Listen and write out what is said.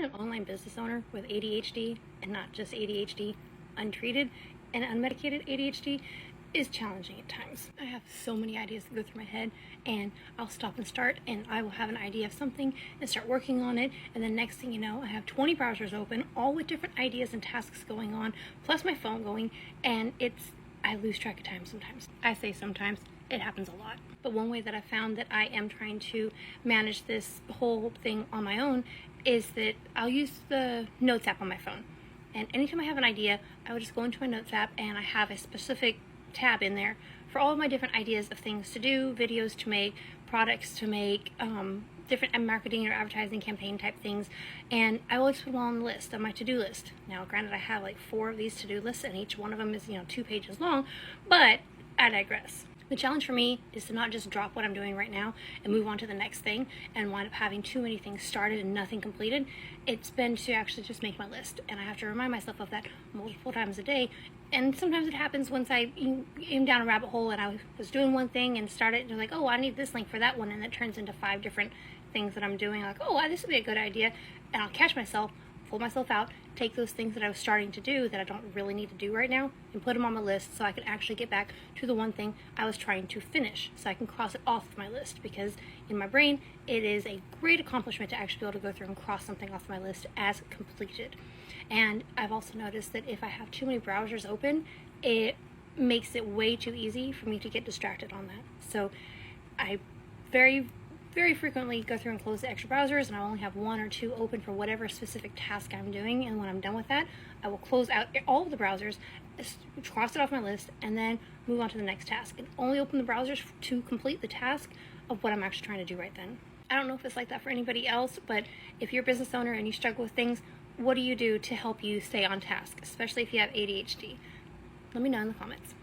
an online business owner with ADHD, and not just ADHD, untreated and unmedicated ADHD, is challenging at times. I have so many ideas that go through my head, and I'll stop and start, and I will have an idea of something and start working on it, and then next thing you know, I have 20 browsers open, all with different ideas and tasks going on, plus my phone going, and I lose track of time sometimes. I say sometimes, it happens a lot. But one way that I found that I am trying to manage this whole thing on my own is that I'll use the Notes app on my phone. And anytime I have an idea, I will just go into my Notes app, and I have a specific tab in there for all of my different ideas of things to do, videos to make, products to make, different marketing or advertising campaign type things, and I always put them all on the list, on my to-do list. Now granted, I have like 4 of these to-do lists, and each one of them is 2 pages long, but I digress. The challenge for me is to not just drop what I'm doing right now and move on to the next thing and wind up having too many things started and nothing completed. It's been to actually just make my list, and I have to remind myself of that multiple times a day. And sometimes it happens once I aim down a rabbit hole and I was doing one thing and started, and they're like, oh, I need this link for that one, and it turns into 5 different things that I'm doing. Like, oh, this would be a good idea, and I'll catch myself, pull myself out, take those things that I was starting to do that I don't really need to do right now, and put them on my list so I can actually get back to the one thing I was trying to finish, so I can cross it off of my list, because in my brain it is a great accomplishment to actually be able to go through and cross something off my list as completed. And I've also noticed that if I have too many browsers open, it makes it way too easy for me to get distracted on that. So I very frequently go through and close the extra browsers, and I only have 1 or 2 open for whatever specific task I'm doing, and when I'm done with that, I will close out all of the browsers, cross it off my list, and then move on to the next task, and only open the browsers to complete the task of what I'm actually trying to do right then. I don't know if it's like that for anybody else, but if you're a business owner and you struggle with things, what do you do to help you stay on task, especially if you have ADHD? Let me know in the comments.